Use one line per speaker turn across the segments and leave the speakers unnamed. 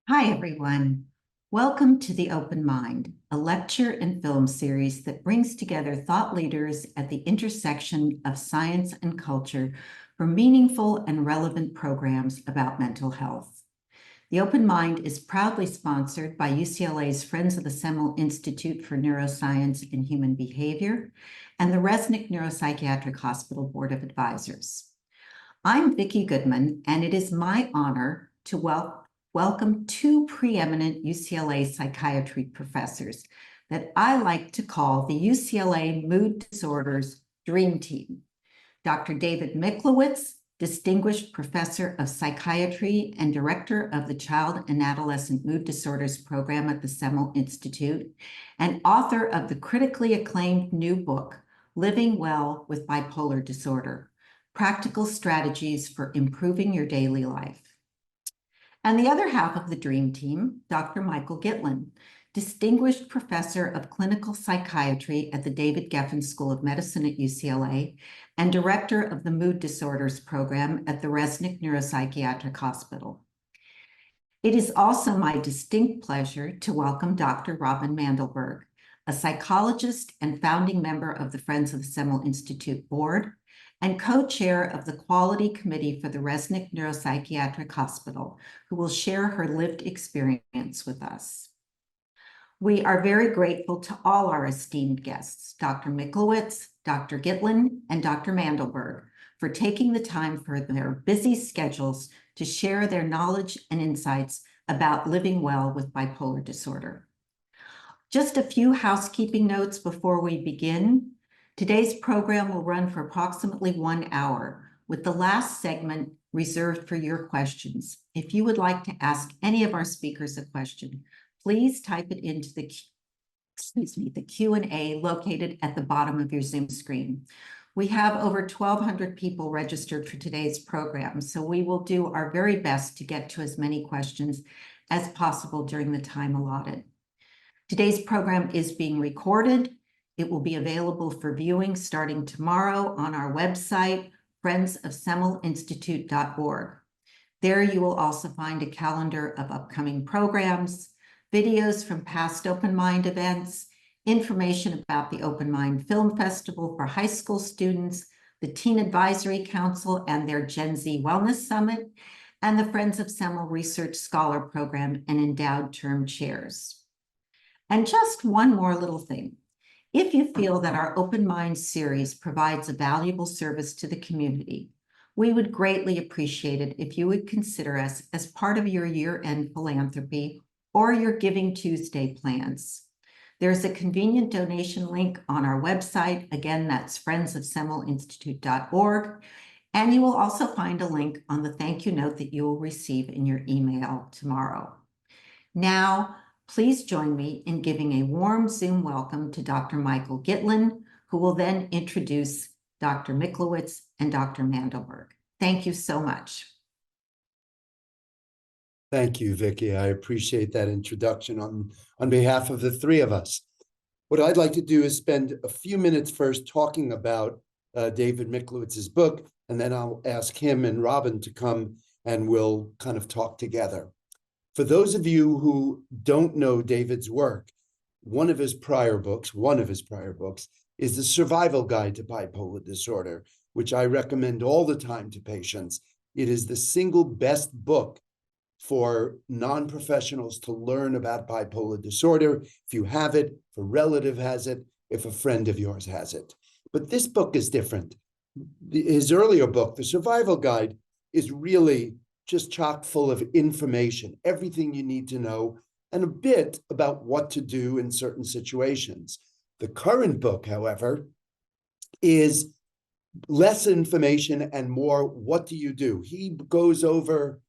Hi, everyone. Welcome to The Open Mind, a lecture and film series that brings together thought leaders at the intersection of science and culture for meaningful and relevant programs about mental health. The Open Mind is proudly sponsored by UCLA's Friends of the Semel Institute for Neuroscience and Human Behavior and the Resnick Neuropsychiatric Hospital Board of Advisors. I'm Vicki Goodman, and it is my honor to welcome two preeminent UCLA psychiatry professors that I like to call the UCLA Mood Disorders Dream Team. Dr. David Miklowitz, Distinguished Professor of Psychiatry and Director of the Child and Adolescent Mood Disorders Program at the Semel Institute, and author of the critically acclaimed new book, Living Well with Bipolar Disorder: Practical Strategies for Improving Your Daily Life. And the other half of the dream team, Dr. Michael Gitlin, Distinguished Professor of Clinical Psychiatry at the David Geffen School of Medicine at UCLA and Director of the Mood Disorders Program at the Resnick Neuropsychiatric Hospital. It is also my distinct pleasure to welcome Dr. Robin Mandelberg, a psychologist and founding member of the Friends of the Semel Institute Board and co-chair of the Quality Committee for the Resnick Neuropsychiatric Hospital, who will share her lived experience with us. We are very grateful to all our esteemed guests, Dr. Miklowitz, Dr. Gitlin, and Dr. Mandelberg, for taking the time for their busy schedules to share their knowledge and insights about living well with bipolar disorder. Just a few housekeeping notes before we begin. Today's program will run for approximately 1 hour, with the last segment reserved for your questions. If you would like to ask any of our speakers a question, please type it into the Q&A located at the bottom of your Zoom screen. We have over 1,200 people registered for today's program, so we will do our very best to get to as many questions as possible during the time allotted. Today's program is being recorded. It will be available for viewing starting tomorrow on our website, friendsofsemelinstitute.org. There you will also find a calendar of upcoming programs, videos from past Open Mind events, information about the Open Mind Film Festival for high school students, the Teen Advisory Council and their Gen Z Wellness Summit, and the Friends of Semel Research Scholar Program and endowed term chairs. And just one more little thing. If you feel that our Open Mind series provides a valuable service to the community, we would greatly appreciate it if you would consider us as part of your year-end philanthropy or your Giving Tuesday plans. There's a convenient donation link on our website. Again, that's friendsofsemelinstitute.org. And you will also find a link on the thank you note that you will receive in your email tomorrow. Now, please join me in giving a warm Zoom welcome to Dr. Michael Gitlin, who will then introduce Dr. Miklowitz and Dr. Mandelberg. Thank you so much.
Thank you, Vicki. I appreciate that introduction on behalf of the three of us. What I'd like to do is spend a few minutes first talking about David Miklowitz's book, and then I'll ask him and Robin to come and we'll kind of talk together. For those of you who don't know David's work, one of his prior books is The Survival Guide to Bipolar Disorder, which I recommend all the time to patients. It is the single best book for non-professionals to learn about bipolar disorder. If you have it, if a relative has it, if a friend of yours has it. But this book is different. His earlier book, The Survival Guide, is really just chock full of information, everything you need to know, and a bit about what to do in certain situations. The current book, however, is less information and more what do you do. He goes over,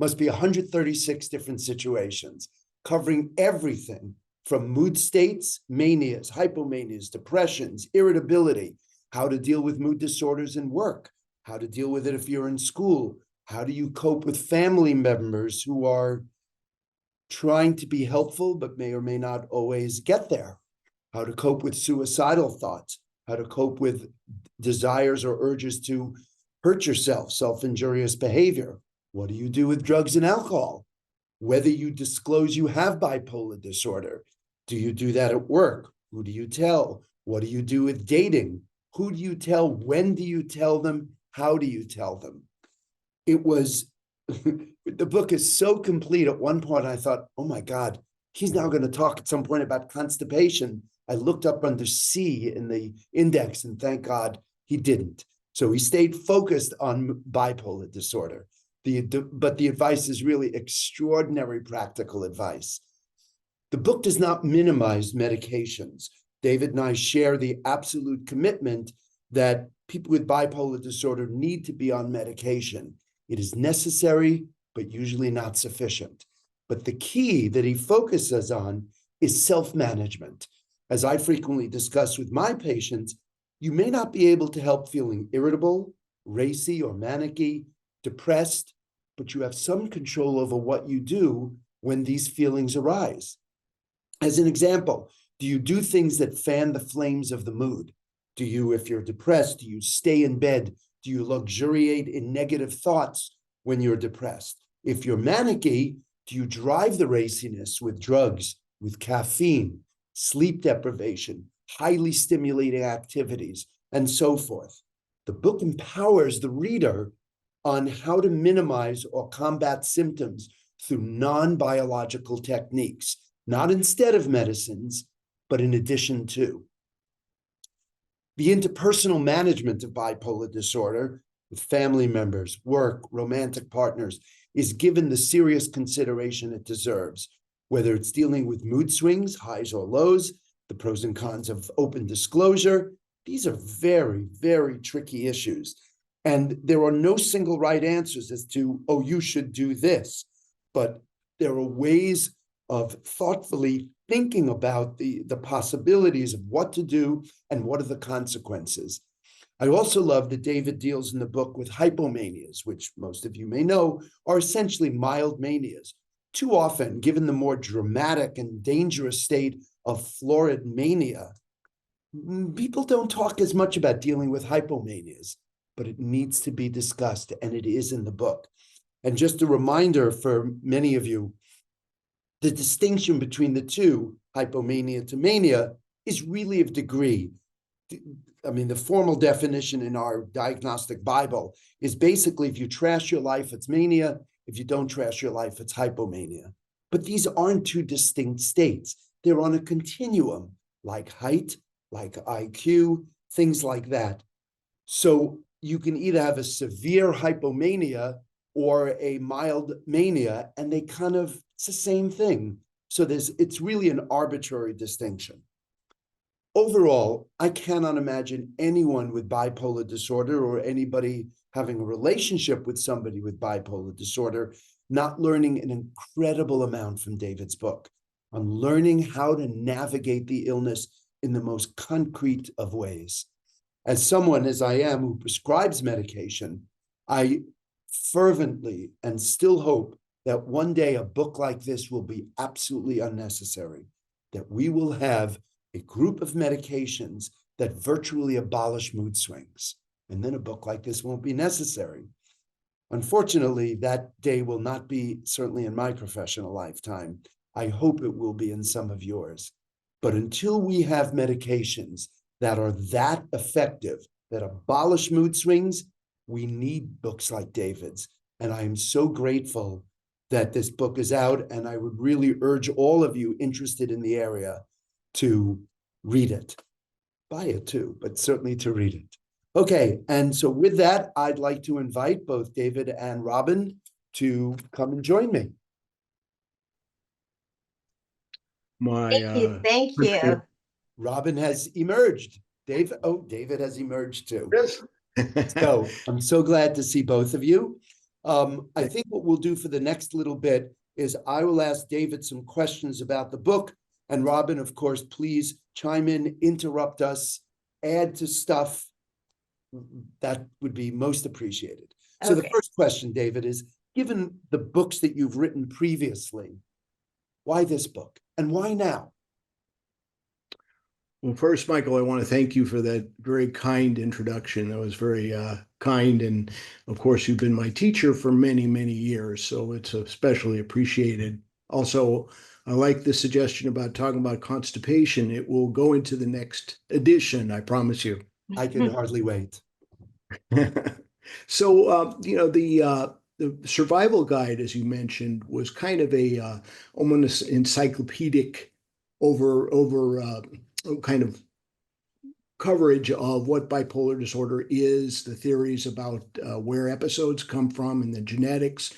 must be 136 different situations, covering everything from mood states, manias, hypomanias, depressions, irritability, how to deal with mood disorders in work, how to deal with it if you're in school, how do you cope with family members who are trying to be helpful but may or may not always get there, how to cope with suicidal thoughts, how to cope with desires or urges to hurt yourself, self-injurious behavior. What do you do with drugs and alcohol? whether you disclose you have bipolar disorder. Do you do that at work? Who do you tell? What do you do with dating? Who do you tell? When do you tell them? How do you tell them? It was, the book is so complete. At one point, I thought, oh my God, he's now going to talk at some point about constipation. I looked up under C in the index, and thank God he didn't. So he stayed focused on bipolar disorder. But the advice is really extraordinary practical advice. The book does not minimize medications. David and I share the absolute commitment that people with bipolar disorder need to be on medication. It is necessary, but usually not sufficient. But the key that he focuses on is self-management. As I frequently discuss with my patients, you may not be able to help feeling irritable, racy, or manicky, depressed, but you have some control over what you do when these feelings arise. As an example, do you do things that fan the flames of the mood? Do you, if you're depressed, do you stay in bed? Do you luxuriate in negative thoughts when you're depressed? If you're manicky, do you drive the raciness with drugs, with caffeine, sleep deprivation, highly stimulating activities, and so forth? The book empowers the reader on how to minimize or combat symptoms through non-biological techniques, not instead of medicines, but in addition to. The interpersonal management of bipolar disorder with family members, work, romantic partners is given the serious consideration it deserves, whether it's dealing with mood swings, highs or lows, the pros and cons of open disclosure. These are very, very tricky issues. And there are no single right answers as to, oh, you should do this. But there are ways of thoughtfully thinking about the possibilities of what to do and what are the consequences. I also love that David deals in the book with hypomanias, which most of you may know are essentially mild manias. Too often, given the more dramatic and dangerous state of florid mania, people don't talk as much about dealing with hypomanias, but it needs to be discussed, and it is in the book. And just a reminder for many of you, the distinction between the two, hypomania to mania, is really of degree. I mean, the formal definition in our diagnostic Bible is basically if you trash your life, it's mania. If you don't trash your life, it's hypomania. But these aren't two distinct states. They're on a continuum, like height, like IQ, things like that. So you can either have a severe hypomania or a mild mania, and they kind of, it's the same thing. So it's really an arbitrary distinction. Overall, I cannot imagine anyone with bipolar disorder or anybody having a relationship with somebody with bipolar disorder not learning an incredible amount from David's book on learning how to navigate the illness in the most concrete of ways. As someone, as I am, who prescribes medication, I fervently and still hope that one day a book like this will be absolutely unnecessary, that we will have a group of medications that virtually abolish mood swings, and then a book like this won't be necessary. Unfortunately, that day will not be certainly in my professional lifetime. I hope it will be in some of yours. But until we have medications that are that effective, that abolish mood swings, we need books like David's. And I am so grateful that this book is out, and I would really urge all of you interested in the area to read it. Buy it too, but certainly to read it. Okay, and so with that, I'd like to invite both David and Robin to come and join me.
Thank you.
Robin has emerged. David has emerged too.
Yes.
So I'm so glad to see both of you. I think what we'll do for the next little bit is I will ask David some questions about the book, and Robin, of course, please chime in, interrupt us, add to stuff. That would be most appreciated. So the first question, David, is given the books that you've written previously, why this book and why now?
Well, first, Michael, I want to thank you for that very kind introduction. That was very kind. And of course, you've been my teacher for many, many years, so it's especially appreciated. Also, I like the suggestion about talking about constipation. It will go into the next edition, I promise you.
I can hardly wait.
So, the survival guide, as you mentioned, was kind of a almost encyclopedic over kind of coverage of what bipolar disorder is, the theories about where episodes come from, and the genetics.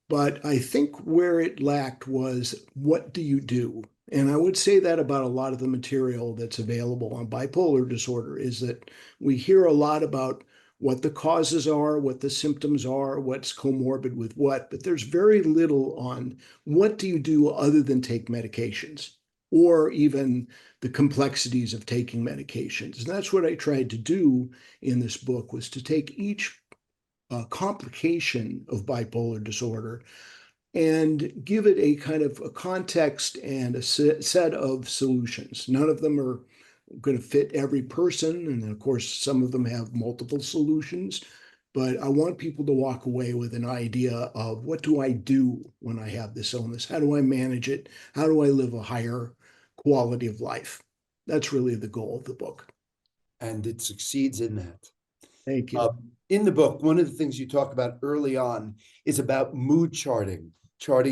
But I think where it lacked was what do you do? And I would say that about a lot of the material that's available on bipolar disorder is that we hear a lot about what the causes are, what the symptoms are, what's comorbid with what, but there's very little on what do you do other than take medications or even the complexities of taking medications. And that's what I tried to do in this book was to take each complication of bipolar disorder and give it a kind of a context and a set of solutions. None of them are going to fit every person. And of course, some of them have multiple solutions. But I want people to walk away with an idea of what do I do when I have this illness? How do I manage it? How do I live a higher quality of life? That's really the goal of the book.
And it succeeds in that.
Thank you.
In the book, one of the things you talk about early on is about mood charting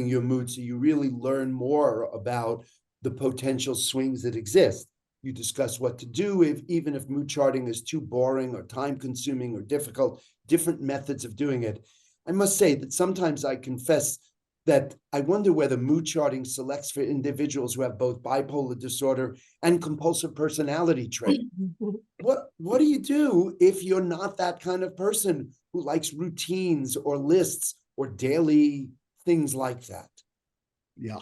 your mood so you really learn more about the potential swings that exist. You discuss what to do even if mood charting is too boring or time consuming or difficult, different methods of doing it. I must say that sometimes I confess that I wonder whether mood charting selects for individuals who have both bipolar disorder and compulsive personality trait. What do you do if you're not that kind of person who likes routines or lists or daily things like that?
Yeah,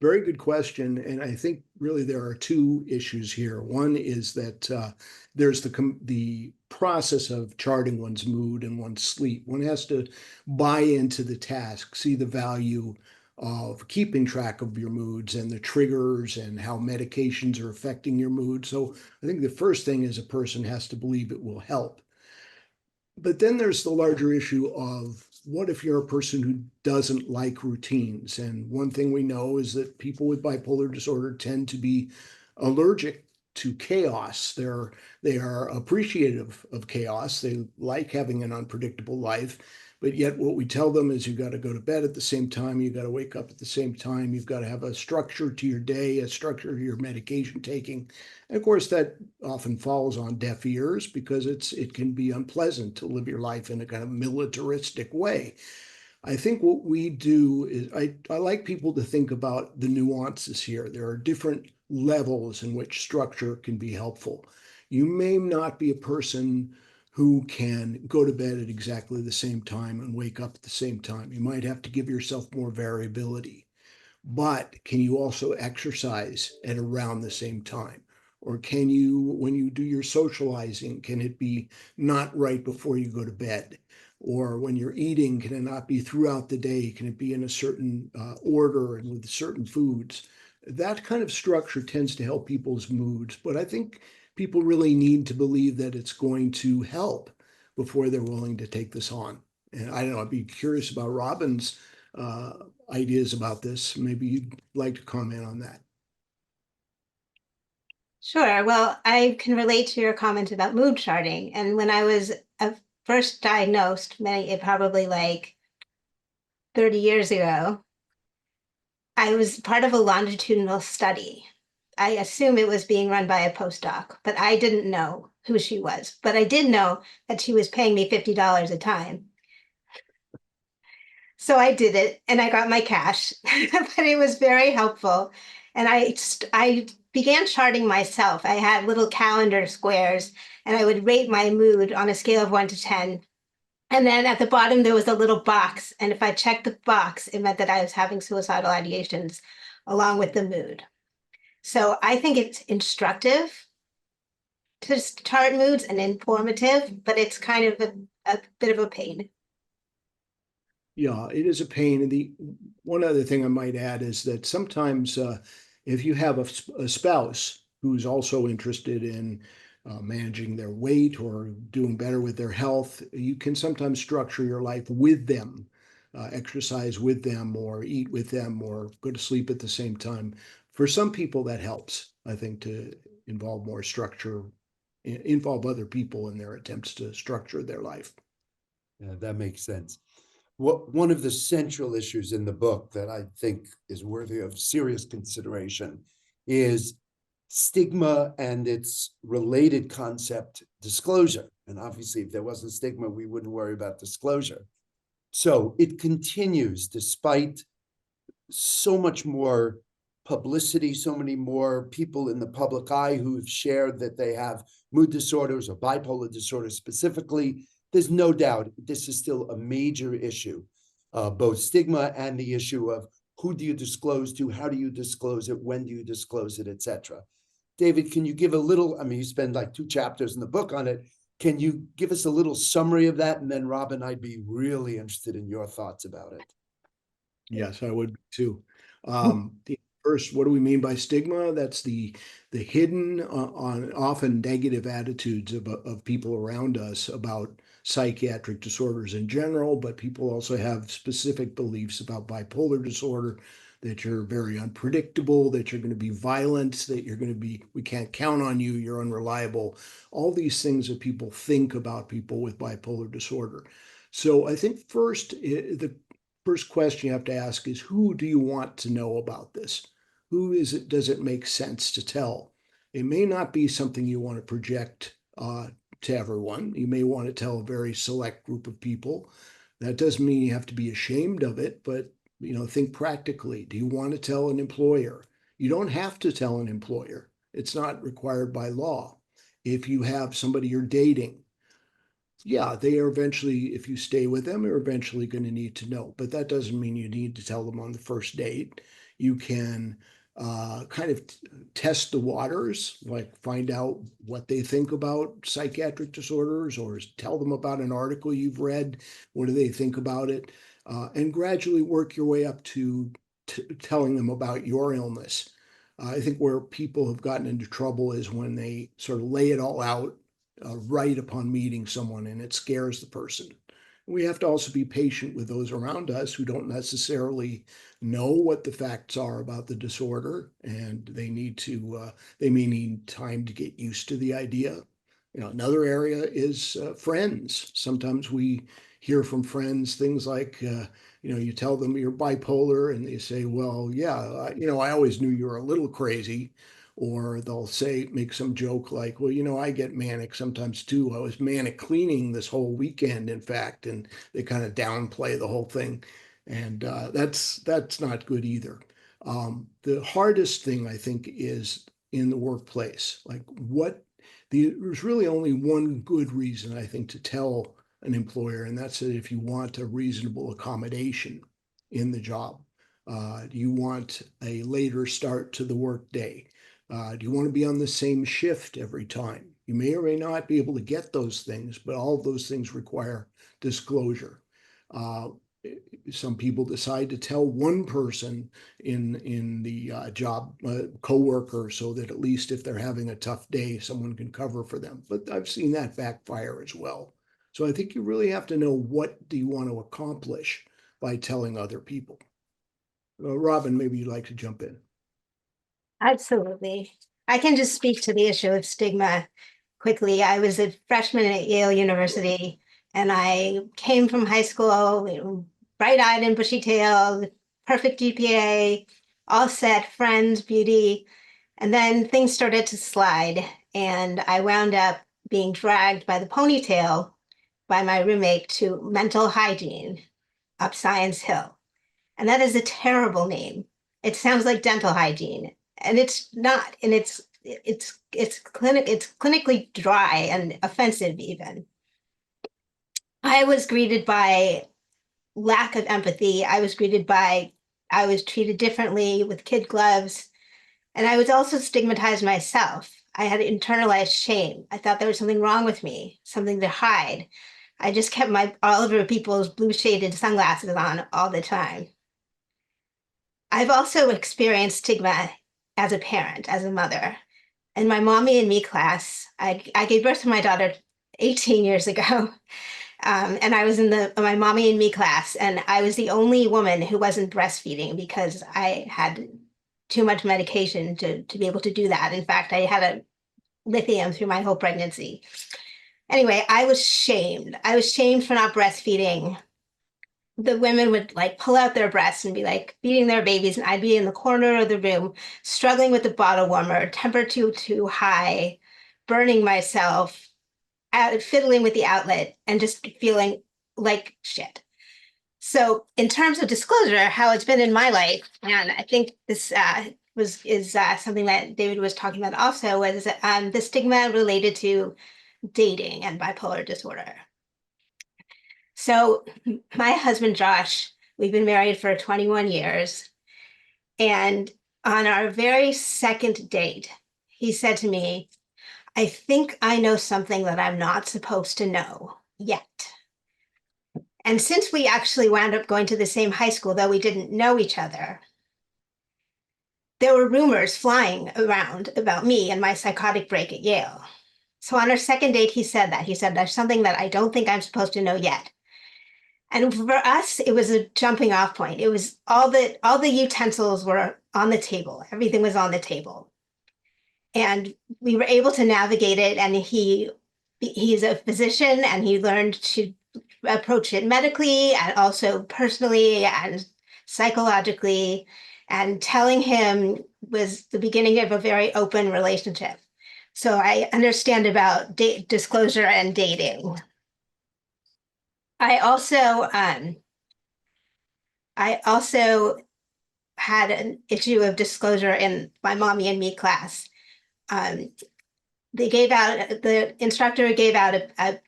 very good question. And I think really there are two issues here. One is that there's the process of charting one's mood and one's sleep. One has to buy into the task, see the value of keeping track of your moods and the triggers and how medications are affecting your mood. So I think the first thing is a person has to believe it will help. But then there's the larger issue of what if you're a person who doesn't like routines? And one thing we know is that people with bipolar disorder tend to be allergic to chaos. They are appreciative of chaos. They like having an unpredictable life. But yet what we tell them is you've got to go to bed at the same time, you've got to wake up at the same time, you've got to have a structure to your day, a structure to your medication taking. And of course, that often falls on deaf ears because it can be unpleasant to live your life in a kind of militaristic way. I think what we do is I like people to think about the nuances here. There are different levels in which structure can be helpful. You may not be a person who can go to bed at exactly the same time and wake up at the same time. You might have to give yourself more variability. But can you also exercise at around the same time? Or can you, when you do your socializing, can it be not right before you go to bed? Or when you're eating, can it not be throughout the day? Can it be in a certain order and with certain foods? That kind of structure tends to help people's moods. But I think people really need to believe that it's going to help before they're willing to take this on. And I don't know, I'd be curious about Robin's uh, ideas about this. Maybe you'd like to comment on that.
Sure. Well, I can relate to your comment about mood charting. And when I was first diagnosed, probably like 30 years ago, I was part of a longitudinal study. I assume it was being run by a postdoc, but I didn't know who she was. But I did know that she was paying me $50 a time. So I did it and I got my cash, but it was very helpful. And I began charting myself. I had little calendar squares and I would rate my mood on a scale of 1 to 10. And then at the bottom, there was a little box. And if I checked the box, it meant that I was having suicidal ideations along with the mood. So I think it's instructive to chart moods and informative, but it's kind of a bit of a pain.
Yeah, it is a pain. And the one other thing I might add is that sometimes if you have a spouse who's also interested in managing their weight or doing better with their health, you can sometimes structure your life with them, exercise with them, or eat with them, or go to sleep at the same time. For some people, that helps, I think, to involve more structure, involve other people in their attempts to structure their life.
Yeah, that makes sense. One of the central issues in the book that I think is worthy of serious consideration is stigma and its related concept, disclosure. And obviously, if there wasn't stigma, we wouldn't worry about disclosure. So it continues despite so much more publicity, so many more people in the public eye who've shared that they have mood disorders or bipolar disorder specifically. There's no doubt this is still a major issue, both stigma and the issue of who do you disclose to, how do you disclose it, when do you disclose it, etc. David, can you give a little, I mean, you spend like 2 chapters in the book on it. Can you give us a little summary of that? And then Robin, I'd be really interested in your thoughts about it.
Yes, I would too. First, what do we mean by stigma? That's the hidden, on often negative attitudes of people around us about psychiatric disorders in general, but people also have specific beliefs about bipolar disorder, that you're very unpredictable, that you're going to be violent, that you're going to be, we can't count on you, you're unreliable. All these things that people think about people with bipolar disorder. So I think first, the first question you have to ask is, who do you want to know about this? Who is it? Does it make sense to tell? It may not be something you want to project to everyone. You may want to tell a very select group of people. That doesn't mean you have to be ashamed of it, but think practically. Do you want to tell an employer? You don't have to tell an employer. It's not required by law. If you have somebody you're dating, yeah, they are eventually, if you stay with them, are eventually going to need to know. But that doesn't mean you need to tell them on the first date. You can kind of test the waters, like find out what they think about psychiatric disorders, or tell them about an article you've read. What do they think about it? And gradually work your way up to telling them about your illness. I think where people have gotten into trouble is when they sort of lay it all out right upon meeting someone, and it scares the person. We have to also be patient with those around us who don't necessarily know what the facts are about the disorder, and they may need time to get used to the idea. Another area is friends. Sometimes we hear from friends things like, you tell them you're bipolar, and they say, well, yeah, I always knew you were a little crazy. Or they'll make some joke like, well, I get manic sometimes too. I was manic cleaning this whole weekend, in fact, and they kind of downplay the whole thing. And that's not good either. The hardest thing, I think, is in the workplace. There's really only one good reason, I think, to tell an employer, and that's that if you want a reasonable accommodation in the job. Do you want a later start to the workday? Do you want to be on the same shift every time? You may or may not be able to get those things, but all of those things require disclosure. Some people decide to tell one person in the job, coworker, so that at least if they're having a tough day, someone can cover for them. But I've seen that backfire as well. So I think you really have to know, what do you want to accomplish by telling other people? Robin, maybe you'd like to jump in.
Absolutely. I can just speak to the issue of stigma quickly. I was a freshman at Yale University, and I came from high school, bright-eyed and bushy-tailed, perfect GPA, all set, friends, beauty. And then things started to slide, and I wound up being dragged by the ponytail by my roommate to mental hygiene up Science Hill. And that is a terrible name. It sounds like dental hygiene. And it's not, and it's clinically dry and offensive even. I was greeted by lack of empathy. I was treated differently with kid gloves. And I was also stigmatized myself. I had internalized shame. I thought there was something wrong with me, something to hide. I just kept my Oliver Peoples blue shaded sunglasses on all the time. I've also experienced stigma as a parent, as a mother. in my mommy and me class, I gave birth to my daughter 18 years ago. And I was in my mommy and me class, and I was the only woman who wasn't breastfeeding because I had too much medication to be able to do that. In fact, I had a lithium through my whole pregnancy. Anyway, I was shamed. I was shamed for not breastfeeding. The women would like pull out their breasts and be like feeding their babies, and I'd be in the corner of the room struggling with the bottle warmer, temperature too high, burning myself, fiddling with the outlet, and just feeling like shit. So in terms of disclosure, how it's been in my life, and I think this is something that David was talking about also, was the stigma related to dating and bipolar disorder. So my husband, Josh, we've been married for 21 years. And on our very second date, he said to me, I think I know something that I'm not supposed to know yet. And since we actually wound up going to the same high school, though we didn't know each other, there were rumors flying around about me and my psychotic break at Yale. So on our second date, he said that. He said, there's something that I don't think I'm supposed to know yet. And for us, it was a jumping off point. It was all the utensils were on the table. Everything was on the table. And we were able to navigate it. And he's a physician, and he learned to approach it medically and also personally and psychologically. And telling him was the beginning of a very open relationship. So I understand about disclosure and dating. I also had an issue of disclosure in my mommy and me class. The instructor gave out a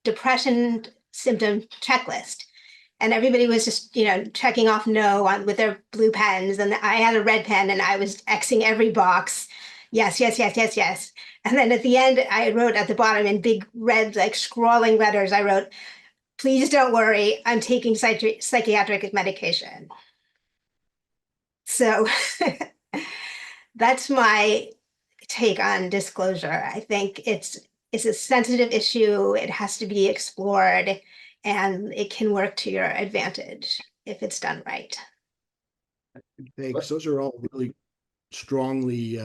depression symptom checklist, and everybody was just, checking off no with their blue pens, and I had a red pen, and I was Xing every box. Yes, yes, yes, yes, yes. And then at the end, I wrote at the bottom in big red, like scrawling letters, I wrote, please don't worry, I'm taking psychiatric medication. So that's my take on disclosure. I think it's a sensitive issue. It has to be explored, and it can work to your advantage if it's done right.
Thanks. Those are all really strongly,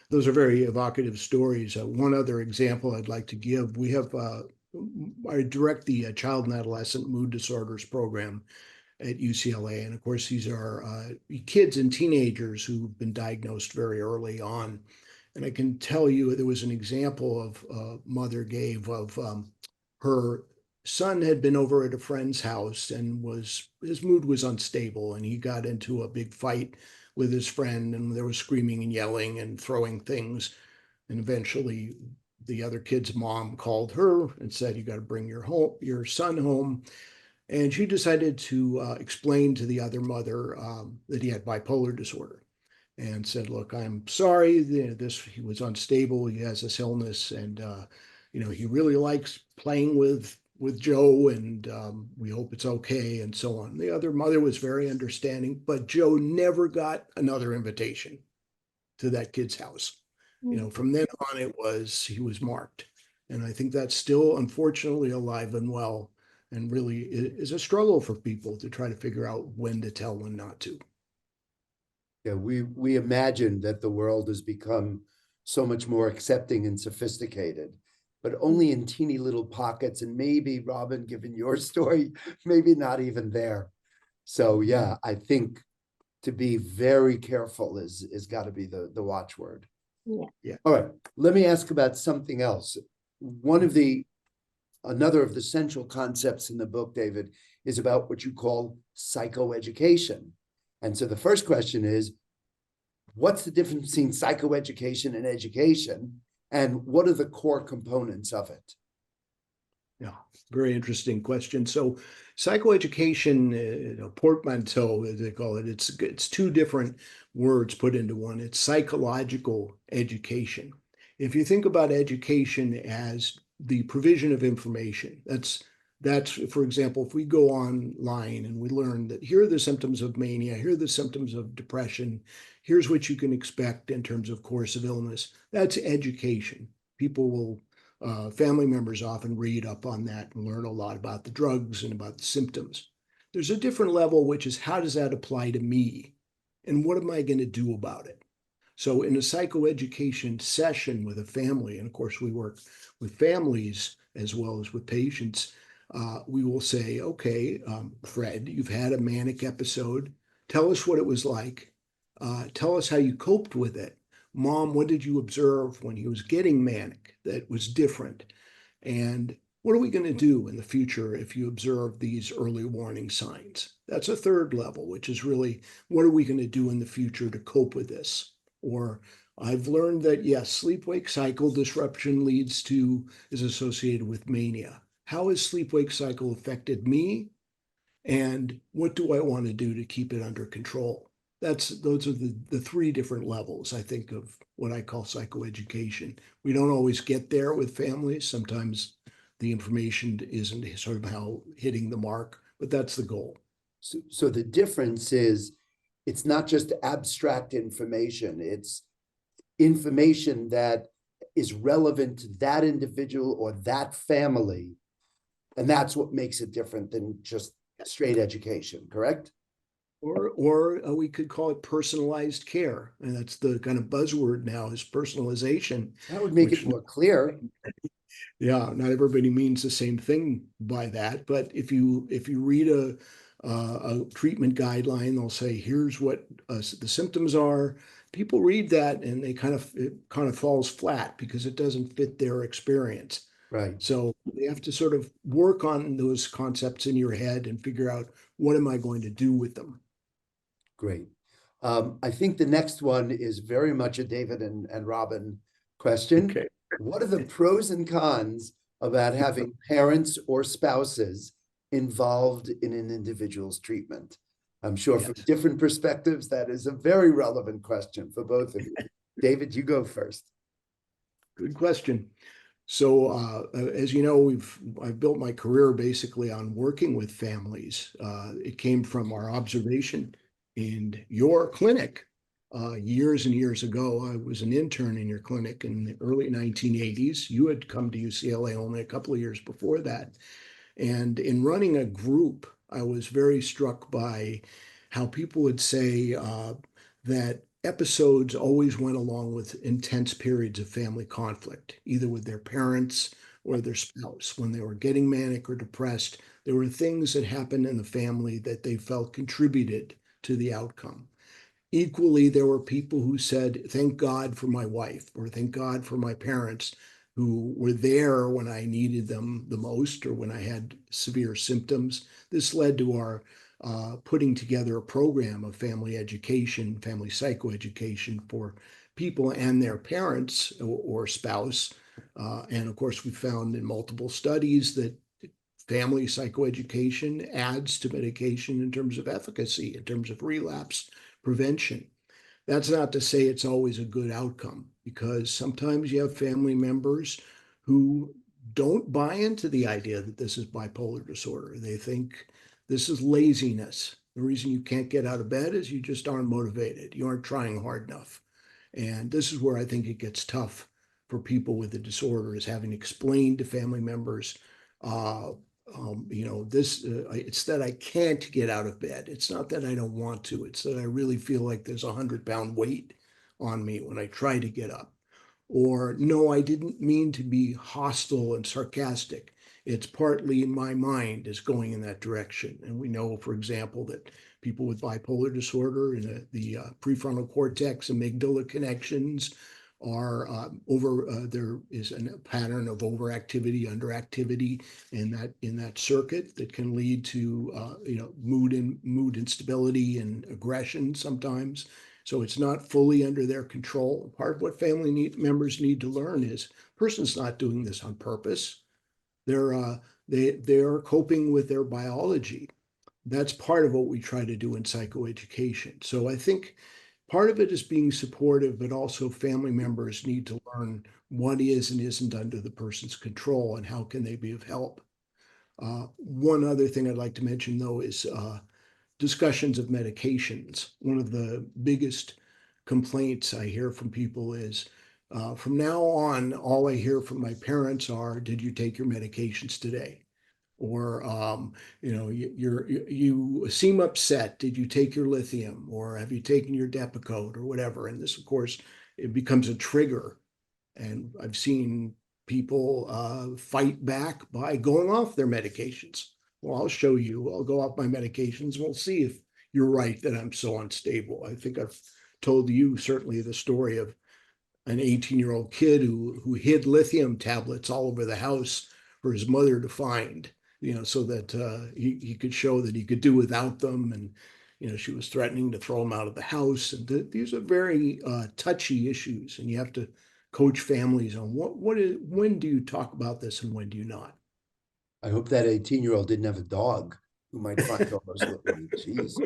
those are very evocative stories. One other example I'd like to give, we have, I direct the Child and Adolescent Mood Disorders program at UCLA. And of course, these are kids and teenagers who've been diagnosed very early on. And I can tell you there was an example of a mother gave of her son had been over at a friend's house and his mood was unstable, and he got into a big fight with his friend, and there was screaming and yelling and throwing things. And eventually the other kid's mom called her and said, you got to bring your son home. And she decided to explain to the other mother that he had bipolar disorder, and said, look, I'm sorry, he was unstable, he has this illness, and he really likes playing with Joe, and we hope it's okay, and so on. The other mother was very understanding, but Joe never got another invitation to that kid's house. From then on, he was marked. And I think that's still unfortunately alive and well, and really is a struggle for people to try to figure out when to tell, when not to.
Yeah, we imagine that the world has become so much more accepting and sophisticated, but only in teeny little pockets. And maybe, Robin, given your story, maybe not even there. So yeah, I think to be very careful is got to be the watchword.
Yeah.
All right, let me ask about something else. Another of the central concepts in the book, David, is about what you call psychoeducation. And so the first question is, what's the difference between psychoeducation and education? And what are the core components of it?
Yeah, very interesting question. So psychoeducation, portmanteau, as they call it, it's two different words put into one. It's psychological education. If you think about education as the provision of information, that's That's, for example, if we go online and we learn that here are the symptoms of mania, here are the symptoms of depression, here's what you can expect in terms of course of illness, that's education. People will, family members often read up on that and learn a lot about the drugs and about the symptoms. There's a different level, which is how does that apply to me? And what am I going to do about it? So in a psychoeducation session with a family, and of course we work with families as well as with patients, we will say, okay, Fred, you've had a manic episode. Tell us what it was like. Tell us how you coped with it. Mom, what did you observe when he was getting manic that was different? And what are we going to do in the future if you observe these early warning signs? That's a third level, which is really, what are we going to do in the future to cope with this? Or I've learned that, yes, sleep-wake cycle disruption is associated with mania. How has sleep-wake cycle affected me? And what do I want to do to keep it under control? Those are the three different levels, I think, of what I call psychoeducation. We don't always get there with families. Sometimes the information isn't sort of how hitting the mark, but that's the goal.
So the difference is it's not just abstract information, it's information that is relevant to that individual or that family. And that's what makes it different than just straight education, correct?
Or we could call it personalized care. And that's the kind of buzzword now is personalization.
That would make it more clear.
Yeah, not everybody means the same thing by that. But if you read a treatment guideline, they'll say, here's what the symptoms are. People read that and it kind of falls flat because it doesn't fit their experience.
Right.
So you have to sort of work on those concepts in your head and figure out, what am I going to do with them?
Great. I think the next one is very much a David and Robin question.
Okay.
What are the pros and cons about having parents or spouses involved in an individual's treatment? I'm sure from different perspectives, that is a very relevant question for both of you. David, you go first.
Good question. So as you know, I've built my career basically on working with families. It came from our observation in your clinic years and years ago. I was an intern in your clinic in the early 1980s. You had come to UCLA only a couple of years before that. And in running a group, I was very struck by how people would say that episodes always went along with intense periods of family conflict, either with their parents or their spouse. When they were getting manic or depressed, there were things that happened in the family that they felt contributed to the outcome. Equally, there were people who said, thank God for my wife, or thank God for my parents who were there when I needed them the most or when I had severe symptoms. This led to our putting together a program of family education, family psychoeducation for people and their parents or spouse. And of course, we found in multiple studies that family psychoeducation adds to medication in terms of efficacy, in terms of relapse prevention. That's not to say it's always a good outcome, because sometimes you have family members who don't buy into the idea that this is bipolar disorder. They think this is laziness. The reason you can't get out of bed is you just aren't motivated. You aren't trying hard enough. And this is where I think it gets tough for people with the disorder, is having explained to family members, it's that I can't get out of bed. It's not that I don't want to. It's that I really feel like there's 100-pound weight on me when I try to get up. Or, no, I didn't mean to be hostile and sarcastic. It's partly my mind is going in that direction. And we know, for example, that people with bipolar disorder in the prefrontal cortex and amygdala connections are there is a pattern of overactivity, underactivity in that circuit that can lead to mood instability and aggression sometimes. So it's not fully under their control. Part of what family members need to learn is person's not doing this on purpose. They're coping with their biology. That's part of what we try to do in psychoeducation. So I think part of it is being supportive, but also family members need to learn what is and isn't under the person's control and how can they be of help. One other thing I'd like to mention, though, is discussions of medications. One of the biggest complaints I hear from people is, from now on, all I hear from my parents are, "Did you take your medications today?" Or, you seem upset. Did you take your lithium? Or have you taken your Depakote or whatever? And this, of course, it becomes a trigger. And I've seen people fight back by going off their medications. Well, I'll show you. I'll go off my medications. We'll see if you're right that I'm so unstable. I think I've told you certainly the story of an 18-year-old kid who hid lithium tablets all over the house for his mother to find, so that he could show that he could do without them. And, she was threatening to throw him out of the house. And these are very touchy issues, and you have to coach families on when do you talk about this and when do you not?
I hope that 18-year-old didn't have a dog who might find all those little, jeez,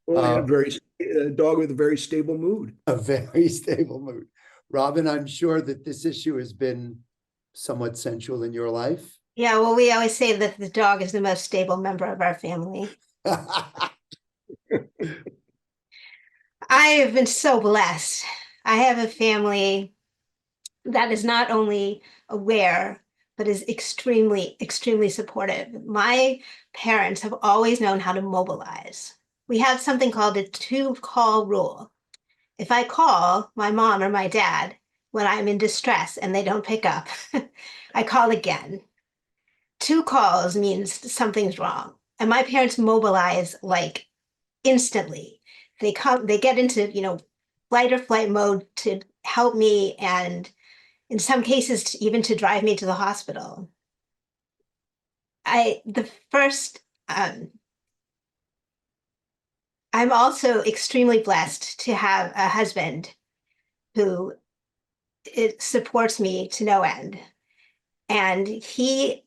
Well, he had a dog with a very stable mood.
a very stable mood. Robin, I'm sure that this issue has been somewhat central in your life.
Yeah, well, we always say that the dog is the most stable member of our family. I have been so blessed. I have a family that is not only aware, but is extremely, extremely supportive. My parents have always known how to mobilize. We have something called a two-call rule. If I call my mom or my dad when I'm in distress and they don't pick up, I call again. 2 calls means something's wrong. And my parents mobilize like instantly. They get into, fight or flight mode to help me, and in some cases, even to drive me to the hospital. I'm also extremely blessed to have a husband who supports me to no end. And he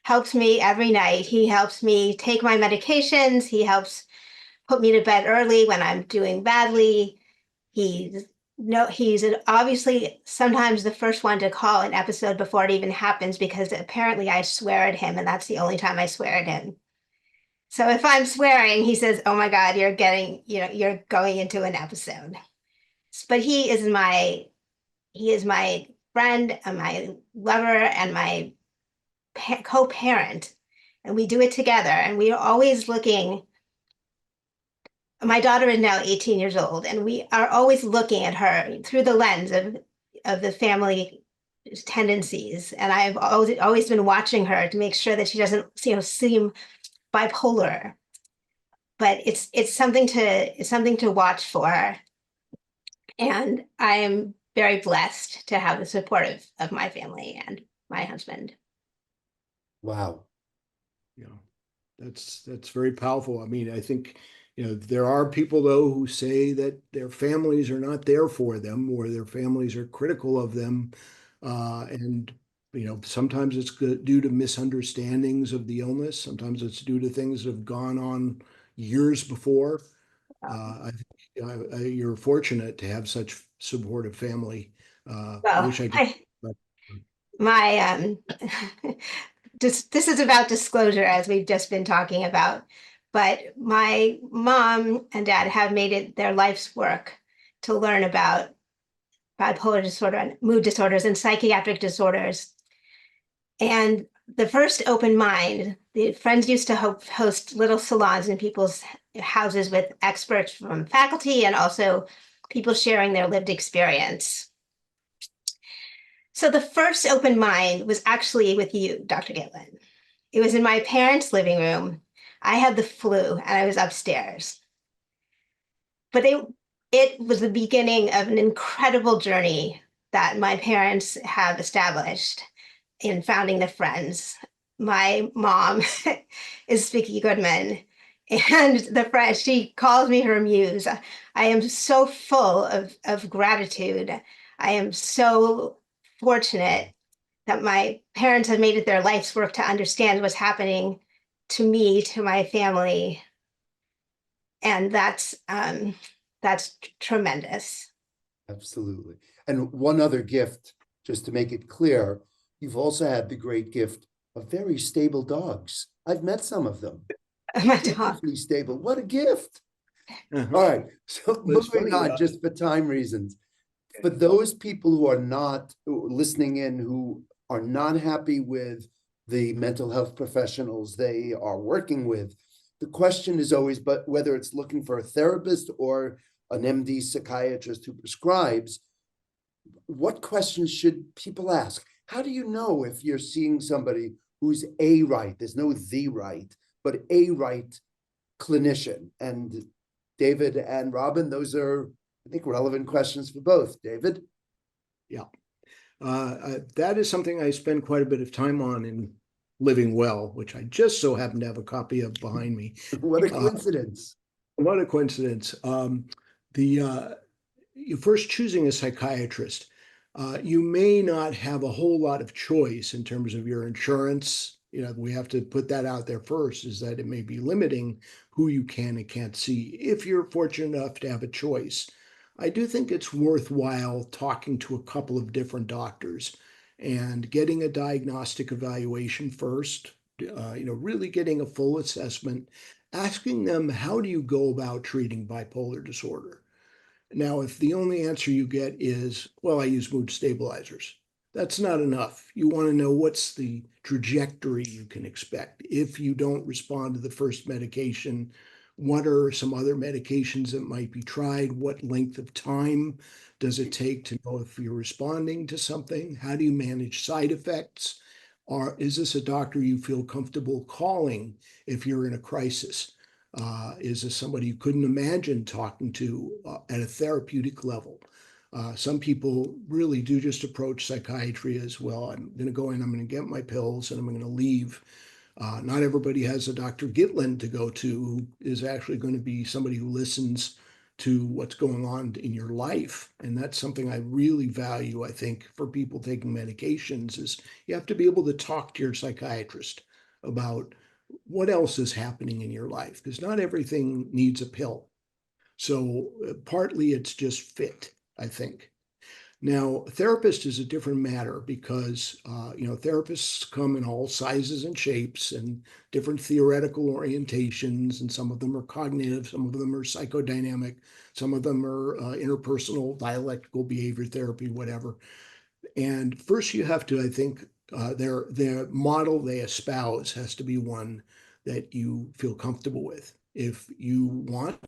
helps me every night. He helps me take my medications. He helps put me to bed early when I'm doing badly. He's obviously sometimes the first one to call an episode before it even happens, because apparently I swear at him, and that's the only time I swear at him. So if I'm swearing, he says, "Oh my God, you're going into an episode." But he is my friend and my lover and my co-parent, and we do it together. And we are always looking. My daughter is now 18 years old, and we are always looking at her through the lens of the family tendencies. And I've always been watching her to make sure that she doesn't, seem bipolar. But it's something to watch for. And I am very blessed to have the support of my family and my husband.
Wow.
Yeah, that's very powerful. I mean, I think, there are people, though, who say that their families are not there for them, or their families are critical of them. And, sometimes it's due to misunderstandings of the illness. Sometimes it's due to things that have gone on years before. I think you're fortunate to have such supportive family. I
Well,
wish I could.
my this is about disclosure, as we've just been talking about, but my mom and dad have made it their life's work to learn about bipolar disorder and mood disorders and psychiatric disorders. And the first Open Mind, the friends used to host little salons in people's houses with experts from faculty and also people sharing their lived experience. So the first Open Mind was actually with you, Dr. Gitlin. It was in my parents' living room. I had the flu and I was upstairs. But it was the beginning of an incredible journey that my parents have established in founding the Friends. My mom is Vicky Goodman, and the Friends, she calls me her muse. I am so full of gratitude. I am so fortunate that my parents have made it their life's work to understand what's happening to me, to my family. And that's tremendous.
Absolutely. And one other gift, just to make it clear, you've also had the great gift of very stable dogs. I've met some of them.
My dog.
Beautifully stable. What a gift.
Uh-huh.
All right. So
That's
moving
funny,
on, just for time reasons. For those people who are not listening in, who are not happy with the mental health professionals they are working with, the question is always, but whether it's looking for a therapist or an MD psychiatrist who prescribes, what questions should people ask? How do you know if you're seeing somebody who's a right, there's no the right, but a right clinician? And David and Robin, those are, I think, relevant questions for both. David?
That is something I spend quite a bit of time on in Living Well, which I just so happen to have a copy of behind me.
What a coincidence.
What a coincidence. You first choosing a psychiatrist, you may not have a whole lot of choice in terms of your insurance. You know, we have to put that out there first, is that it may be limiting who you can and can't see if you're fortunate enough to have a choice. I do think it's worthwhile talking to a couple of different doctors and getting a diagnostic evaluation first, really getting a full assessment, asking them, how do you go about treating bipolar disorder? Now, if the only answer you get is, well, I use mood stabilizers, that's not enough. You want to know what's the trajectory you can expect. If you don't respond to the first medication, what are some other medications that might be tried? What length of time does it take to know if you're responding to something? How do you manage side effects? Or is this a doctor you feel comfortable calling if you're in a crisis? Is this somebody you couldn't imagine talking to at a therapeutic level? Some people really do just approach psychiatry as, well, I'm going to go in, I'm going to get my pills, and I'm going to leave. Not everybody has a Dr. Gitlin to go to, who is actually going to be somebody who listens to what's going on in your life. And that's something I really value, I think, for people taking medications, is you have to be able to talk to your psychiatrist about what else is happening in your life, because not everything needs a pill. So partly it's just fit, I think. Now, a therapist is a different matter because, therapists come in all sizes and shapes and different theoretical orientations, and some of them are cognitive, some of them are psychodynamic, some of them are interpersonal, dialectical behavior therapy, whatever. And first you have to, I think, their model they espouse has to be one that you feel comfortable with. If you want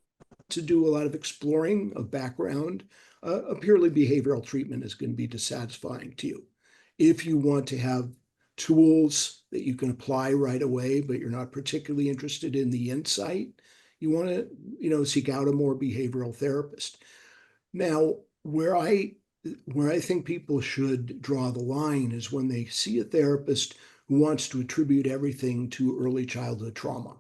to do a lot of exploring of background, a purely behavioral treatment is going to be dissatisfying to you. If you want to have tools that you can apply right away, but you're not particularly interested in the insight, you want to, seek out a more behavioral therapist. Now, where I think people should draw the line is when they see a therapist who wants to attribute everything to early childhood trauma.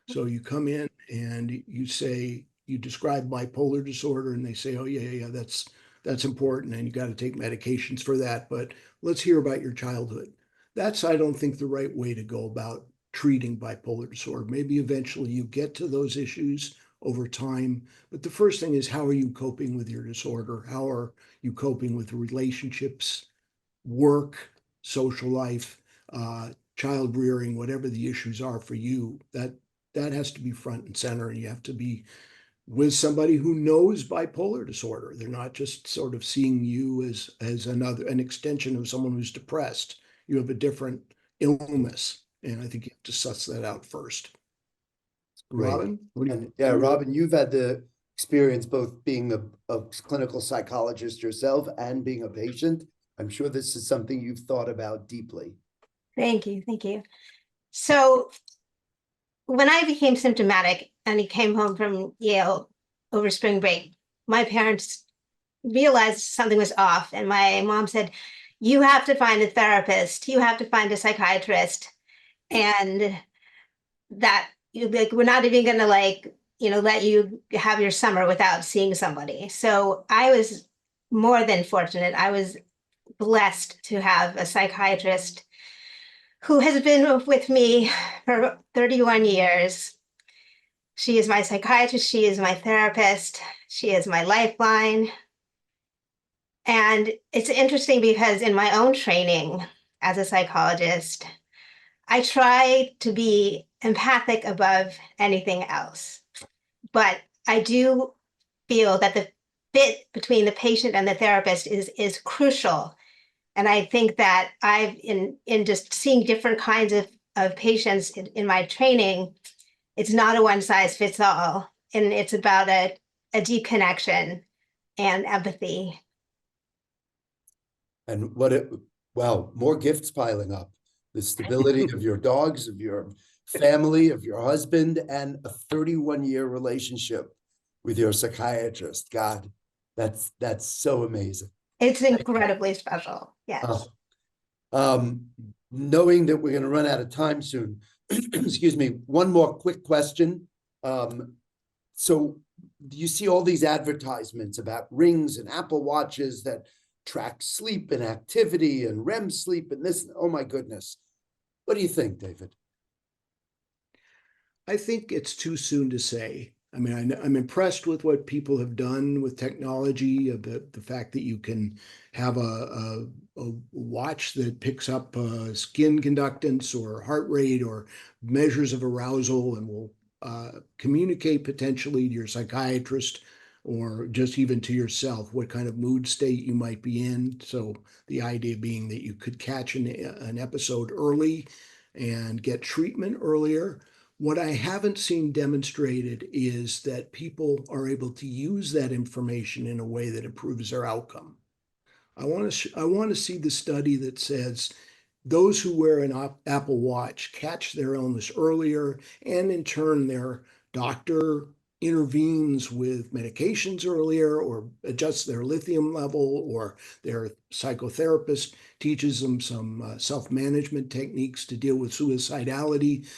So you come in and you describe bipolar disorder, and they say, oh, yeah, that's important, and you got to take medications for that, but let's hear about your childhood. That's, I don't think, the right way to go about treating bipolar disorder. Maybe eventually you get to those issues over time, but the first thing is, how are you coping with your disorder? How are you coping with relationships, work, social life, child rearing, whatever the issues are for you? That has to be front and center, and you have to be with somebody who knows bipolar disorder. They're not just sort of seeing you as an extension of someone who's depressed. You have a different illness, and I think you have to suss that out first.
Great.
Robin?
Robin, you've had the experience both being a clinical psychologist yourself and being a patient. I'm sure this is something you've thought about deeply.
Thank you. So when I became symptomatic and he came home from Yale over spring break, my parents realized something was off. And my mom said, you have to find a therapist. You have to find a psychiatrist. And that we're not even going to let you have your summer without seeing somebody. So I was more than fortunate. I was blessed to have a psychiatrist who has been with me for 31 years. She is my psychiatrist. She is my therapist. She is my lifeline. And it's interesting because in my own training as a psychologist, I try to be empathic above anything else. But I do feel that the fit between the patient and the therapist is crucial. And I think that I've in just seeing different kinds of patients in my training, it's not a one size fits all. And it's about a deep connection and empathy.
And wow, more gifts piling up. The stability of your dogs, of your family, of your husband, and a 31-year relationship with your psychiatrist. God, that's so amazing.
It's incredibly special. Yes.
Oh, knowing that we're going to run out of time soon, excuse me, one more quick question. So you see all these advertisements about rings and Apple Watches that track sleep and activity and REM sleep and this. Oh my goodness. What do you think, David?
I think it's too soon to say. I mean, I'm impressed with what people have done with technology, the fact that you can have a watch that picks up skin conductance or heart rate or measures of arousal and will communicate potentially to your psychiatrist or just even to yourself what kind of mood state you might be in. So the idea being that you could catch an episode early and get treatment earlier. What I haven't seen demonstrated is that people are able to use that information in a way that improves their outcome. I want to see the study that says those who wear an Apple Watch catch their illness earlier, and in turn, their doctor intervenes with medications earlier or adjusts their lithium level, or their psychotherapist teaches them some self-management techniques to deal with suicidality.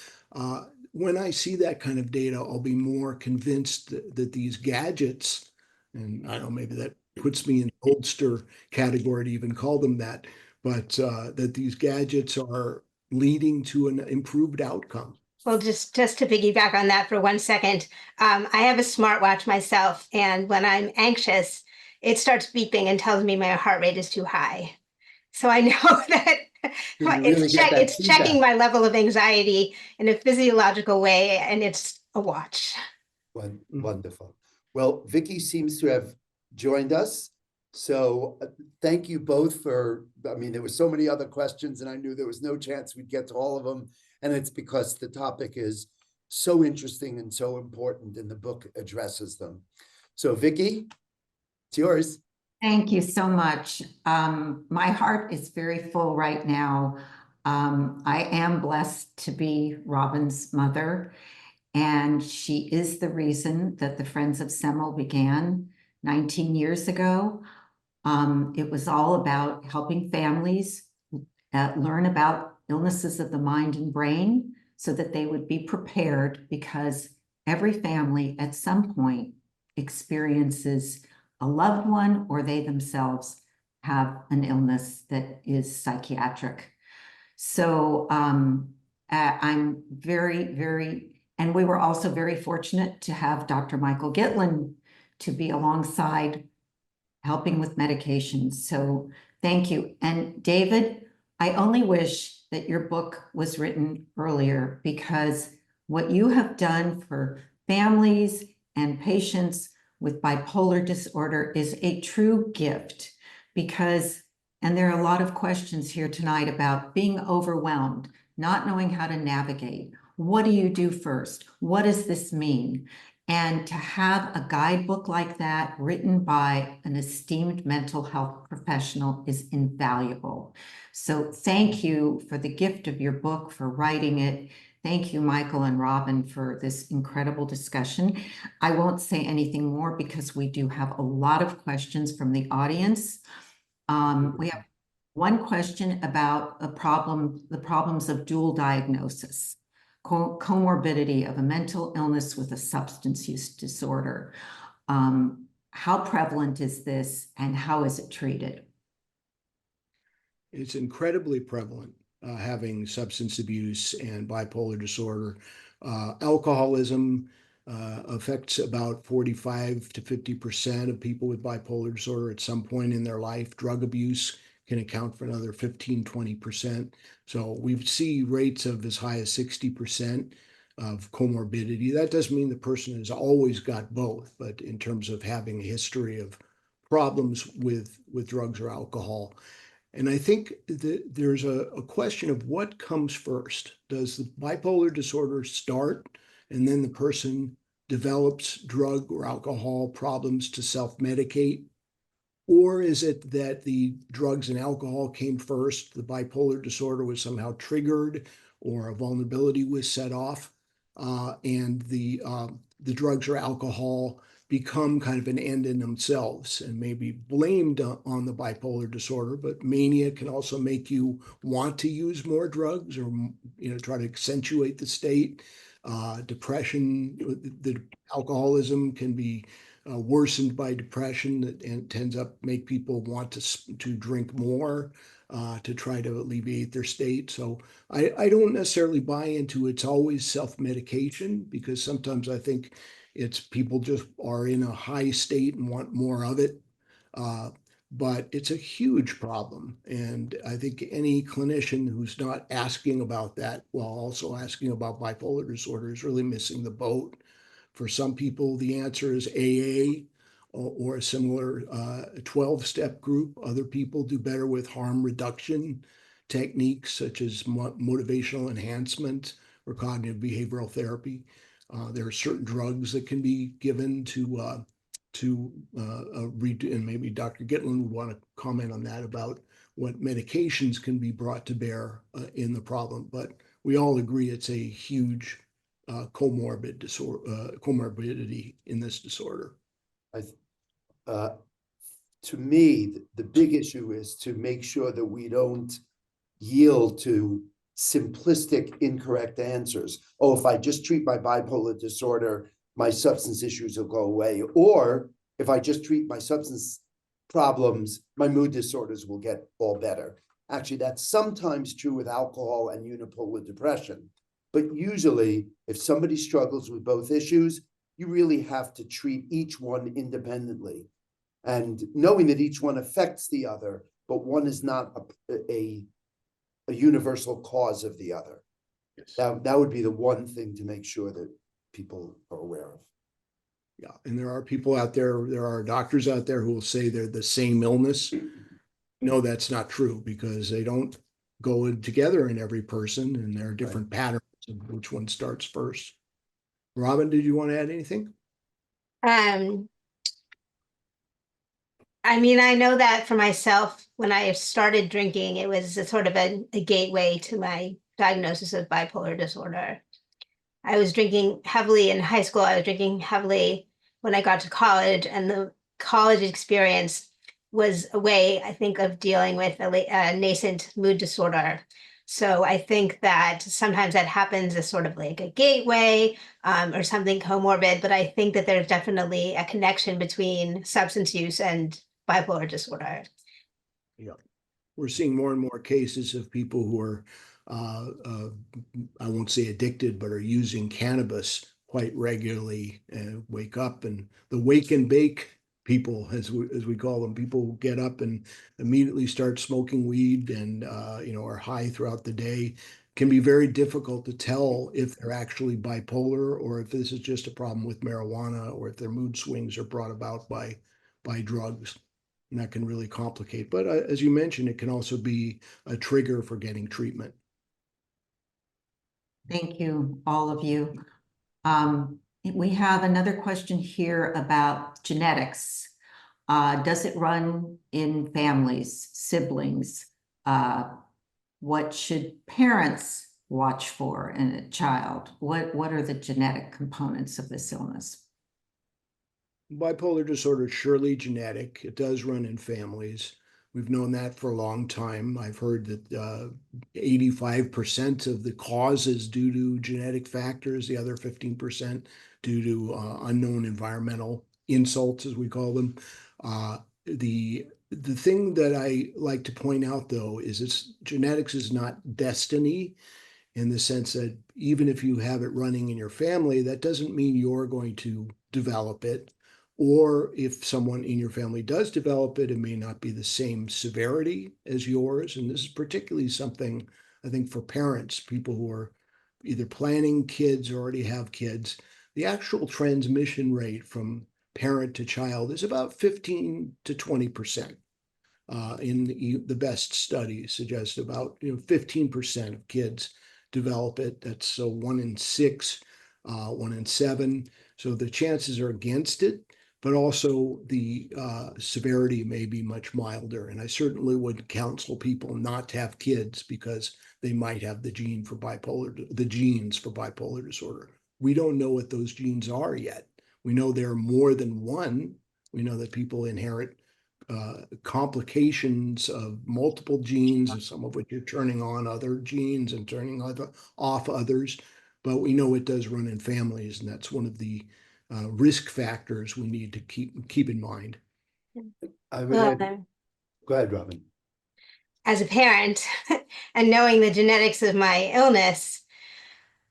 When I see that kind of data, I'll be more convinced that these gadgets, and I don't know, maybe that puts me in oldster category to even call them that, but that these gadgets are leading to an improved outcome.
Well, just to piggyback on that for 1 second, I have a smartwatch myself, and when I'm anxious, it starts beeping and tells me my heart rate is too high. So I know that
You really get that
it's checking
feedback.
my level of anxiety in a physiological way, and it's a watch.
Wonderful. Well, Vicky seems to have joined us. So thank you both for, I mean, there were so many other questions and I knew there was no chance we'd get to all of them. And it's because the topic is so interesting and so important and the book addresses them. So Vicky, it's yours.
Thank you so much. My heart is very full right now. I am blessed to be Robin's mother, and she is the reason that the Friends of Semmel began 19 years ago. It was all about helping families learn about illnesses of the mind and brain so that they would be prepared, because every family at some point experiences a loved one or they themselves have an illness that is psychiatric. So I'm and we were also very fortunate to have Dr. Michael Gitlin to be alongside helping with medications. So thank you. And David, I only wish that your book was written earlier, because what you have done for families and patients with bipolar disorder is a true gift. And there are a lot of questions here tonight about being overwhelmed, not knowing how to navigate. What do you do first? What does this mean? And to have a guidebook like that written by an esteemed mental health professional is invaluable. So thank you for the gift of your book, for writing it. Thank you, Michael and Robin, for this incredible discussion. I won't say anything more because we do have a lot of questions from the audience. We have one question about the problems of dual diagnosis. Comorbidity of a mental illness with a substance use disorder. How prevalent is this and how is it treated?
It's incredibly prevalent, having substance abuse and bipolar disorder. Alcoholism affects about 45 to 50% of people with bipolar disorder at some point in their life. Drug abuse can account for another 15, 20%. So we see rates of as high as 60% of comorbidity. That doesn't mean the person has always got both, but in terms of having a history of problems with drugs or alcohol. And I think that there's a question of what comes first. Does the bipolar disorder start and then the person develops drug or alcohol problems to self-medicate? Or is it that the drugs and alcohol came first, the bipolar disorder was somehow triggered, or a vulnerability was set off, and the drugs or alcohol become kind of an end in themselves and may be blamed on the bipolar disorder, but mania can also make you want to use more drugs or try to accentuate the state. Depression, the alcoholism can be worsened by depression, and tends up make people want to drink more to try to alleviate their state. So I don't necessarily buy into it's always self-medication, because sometimes I think it's people just are in a high state and want more of it. But it's a huge problem. And I think any clinician who's not asking about that while also asking about bipolar disorder is really missing the boat. For some people, the answer is AA or a similar 12-step group. Other people do better with harm reduction techniques such as motivational enhancement or cognitive behavioral therapy. There are certain drugs that can be given to and maybe Dr. Gitlin would want to comment on that, about what medications can be brought to bear in the problem. But we all agree it's a huge comorbid disorder, comorbidity in this disorder.
To me, the big issue is to make sure that we don't yield to simplistic, incorrect answers. Oh, if I just treat my bipolar disorder, my substance issues will go away. Or if I just treat my substance problems, my mood disorders will get all better. Actually, that's sometimes true with alcohol and unipolar depression. But usually, if somebody struggles with both issues, you really have to treat each one independently. And knowing that each one affects the other, but one is not a universal cause of the other.
Yes.
That would be the one thing to make sure that people are aware of.
Yeah, and there are people out there, there are doctors out there who will say they're the same illness. No, that's not true, because they don't go together in every person, and there are different patterns of which one starts first. Robin, did you want to add anything?
I mean, I know that for myself, when I started drinking, it was a sort of a gateway to my diagnosis of bipolar disorder. I was drinking heavily in high school. I was drinking heavily when I got to college, and the college experience was a way, I think, of dealing with a nascent mood disorder. So I think that sometimes that happens as sort of like a gateway or something comorbid, but I think that there's definitely a connection between substance use and bipolar disorder.
Yeah, we're seeing more and more cases of people who are, I won't say addicted, but are using cannabis quite regularly, and wake up, and the wake and bake people, as we call them, people who get up and immediately start smoking weed and are high throughout the day. Can be very difficult to tell if they're actually bipolar, or if this is just a problem with marijuana, or if their mood swings are brought about by drugs. And that can really complicate. But as you mentioned, it can also be a trigger for getting treatment.
Thank you, all of you. We have another question here about genetics. Does it run in families, siblings? What should parents watch for in a child? What are the genetic components of this illness?
Bipolar disorder is surely genetic. It does run in families. We've known that for a long time. I've heard that 85% of the cause is due to genetic factors, the other 15% due to unknown environmental insults, as we call them. The thing that I like to point out, though, is genetics is not destiny. in the sense that even if you have it running in your family, that doesn't mean you're going to develop it. Or if someone in your family does develop it, it may not be the same severity as yours. And this is particularly something, I think, for parents, people who are either planning kids or already have kids. The actual transmission rate from parent to child is about 15 to 20%. In the best studies suggest about 15% of kids develop it. That's so 1 in 6, 1 in 7. So the chances are against it, but also the severity may be much milder. And I certainly would counsel people not to have kids because they might have the genes for bipolar disorder. We don't know what those genes are yet. We know there are more than one. We know that people inherit complications of multiple genes, some of which are turning on other genes and turning off others. But we know it does run in families, and that's one of the risk factors we need to keep in mind.
Well,
Go ahead, Robin.
as a parent and knowing the genetics of my illness,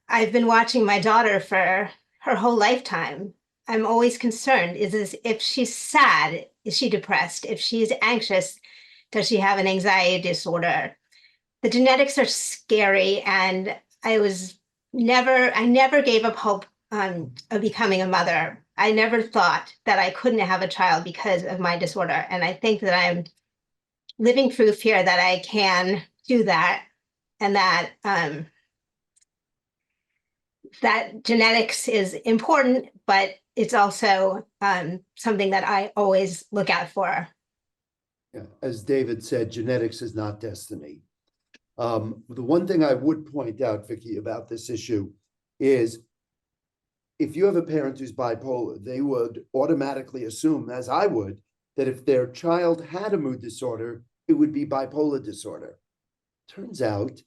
I've been watching my daughter for her whole lifetime. I'm always concerned, if she's sad, is she depressed? If she's anxious, does she have an anxiety disorder? The genetics are scary, and I never gave up hope of becoming a mother. I never thought that I couldn't have a child because of my disorder. And I think that I'm living proof here that I can do that, and that that genetics is important, but it's also something that I always look out for.
Yeah, as David said, genetics is not destiny. The one thing I would point out, Vicky, about this issue is if you have a parent who's bipolar, they would automatically assume, as I would, that if their child had a mood disorder, it would be bipolar disorder. Turns out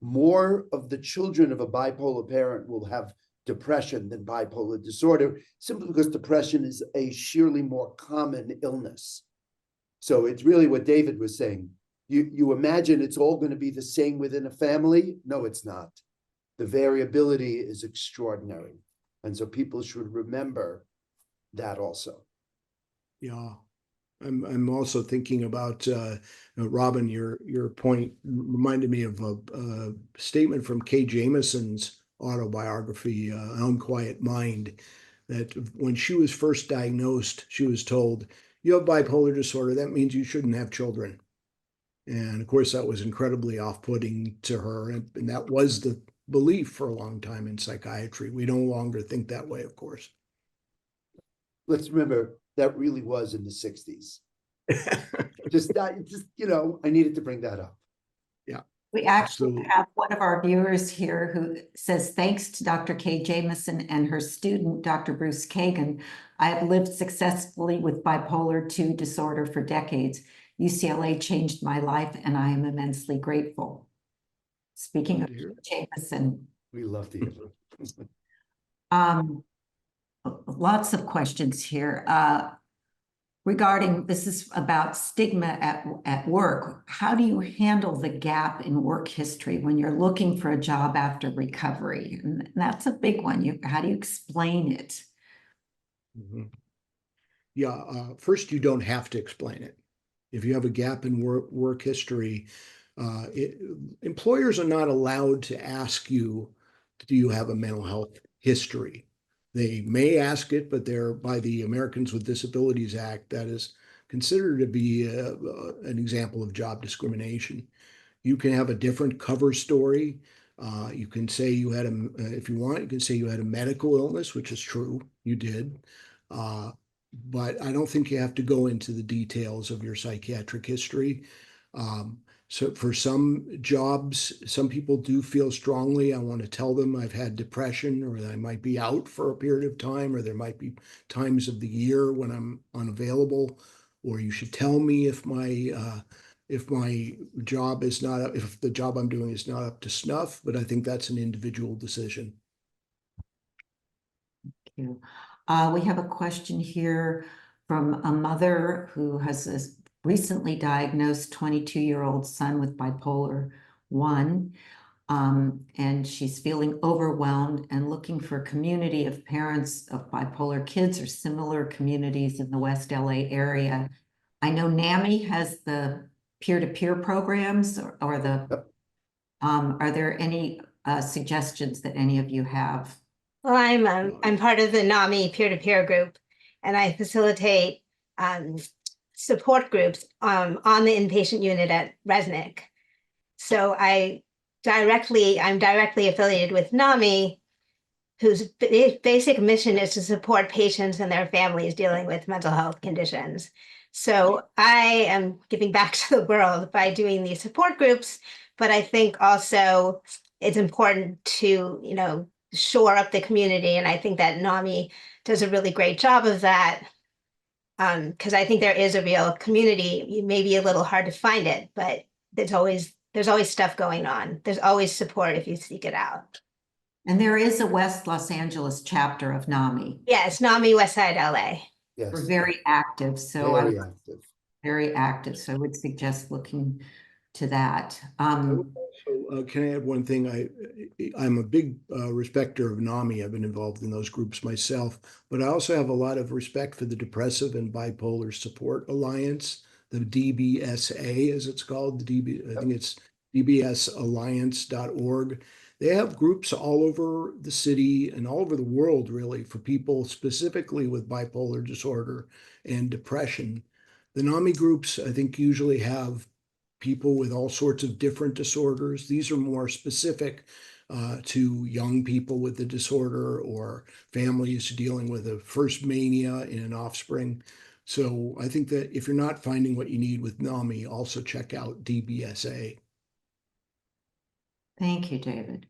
more of the children of a bipolar parent will have depression than bipolar disorder, simply because depression is a sheerly more common illness. So it's really what David was saying. You imagine it's all going to be the same within a family? No, it's not. The variability is extraordinary. And so people should remember that also.
Yeah. I'm also thinking about Robin, your point reminded me of a statement from Kay Jamison's autobiography, An Unquiet Mind, that when she was first diagnosed, she was told, you have bipolar disorder, that means you shouldn't have children. And of course, that was incredibly off-putting to her. And that was the belief for a long time in psychiatry. We no longer think that way, of course.
Let's remember that really was in the 60s. just I needed to bring that up.
Yeah.
We actually
Absolutely.
have one of our viewers here who says, thanks to Dr. Kay Jamison and her student, Dr. Bruce Kagan, I have lived successfully with bipolar II disorder for decades. UCLA changed my life, and I am immensely grateful. Speaking of Jamison.
We love to hear
Lots of questions here. Regarding, this is about stigma at work. How do you handle the gap in work history when you're looking for a job after recovery? And that's a big one. How do you explain it?
Mm-hmm. Yeah, first, you don't have to explain it. If you have a gap in work history, employers are not allowed to ask you, do you have a mental health history? They may ask it, but they're, by the Americans with Disabilities Act, that is considered to be an example of job discrimination. You can have a different cover story. You can say you had if you want, you can say you had a medical illness, which is true, you did. But I don't think you have to go into the details of your psychiatric history. So for some jobs, some people do feel strongly, I want to tell them I've had depression, or that I might be out for a period of time, or there might be times of the year when I'm unavailable, or you should tell me if my job is not, if the job I'm doing is not up to snuff, but I think that's an individual decision.
Thank you. We have a question here from a mother who has a recently diagnosed 22-year-old son with bipolar I. And she's feeling overwhelmed and looking for a community of parents of bipolar kids or similar communities in the West LA area. I know NAMI has the peer-to-peer programs or the,
Yep.
are there any suggestions that any of you have?
Well, I'm part of the NAMI peer-to-peer group, and I facilitate support groups on the inpatient unit at Resnick. So I'm directly affiliated with NAMI, whose basic mission is to support patients and their families dealing with mental health conditions. So I am giving back to the world by doing these support groups, but I think also it's important to, shore up the community. And I think that NAMI does a really great job of that. Because I think there is a real community. It may be a little hard to find it, but there's always stuff going on. There's always support if you seek it out.
And there is a West Los Angeles chapter of NAMI.
Yeah, it's NAMI Westside LA.
Yes.
We're very active, so
Very
I'm
active.
very active. So I would suggest looking to that.
I would also, can I add one thing? I'm a big respecter of NAMI. I've been involved in those groups myself, but I also have a lot of respect for the Depressive and Bipolar Support Alliance, the DBSA, as it's called. I think it's dbsalliance.org. They have groups all over the city and all over the world, really, for people specifically with bipolar disorder and depression. The NAMI groups, I think, usually have people with all sorts of different disorders. These are more specific to young people with the disorder or families dealing with a first mania in an offspring. So I think that if you're not finding what you need with NAMI, also check out DBSA.
Thank you, David.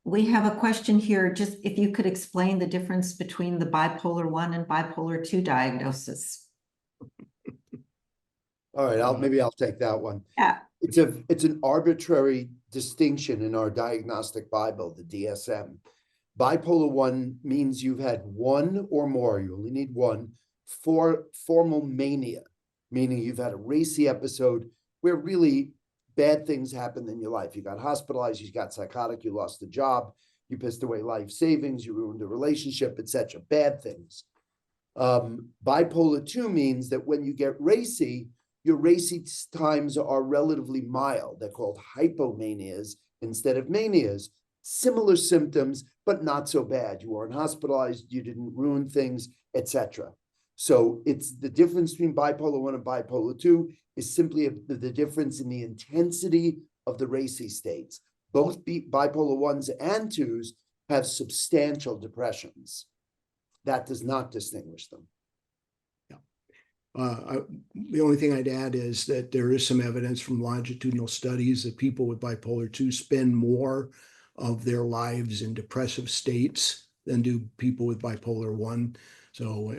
We have a question here, just if you could explain the difference between the bipolar 1 and bipolar 2 diagnosis.
All right, maybe I'll take that one.
Yeah.
It's an arbitrary distinction in our diagnostic Bible, the DSM. Bipolar 1 means you've had one or more, you only need one, formal mania, meaning you've had a racy episode where really bad things happened in your life. You got hospitalized, you got psychotic, you lost a job, you pissed away life savings, you ruined a relationship, etc. Bad things. Bipolar 2 means that when you get racy, your racy times are relatively mild. They're called hypomanias instead of manias. Similar symptoms, but not so bad. You weren't hospitalized, you didn't ruin things, etc. So it's the difference between bipolar 1 and bipolar 2 is simply the difference in the intensity of the racy states. Both bipolar 1s and 2s have substantial depressions. That does not distinguish them.
The only thing I'd add is that there is some evidence from longitudinal studies that people with bipolar 2 spend more of their lives in depressive states than do people with bipolar 1. So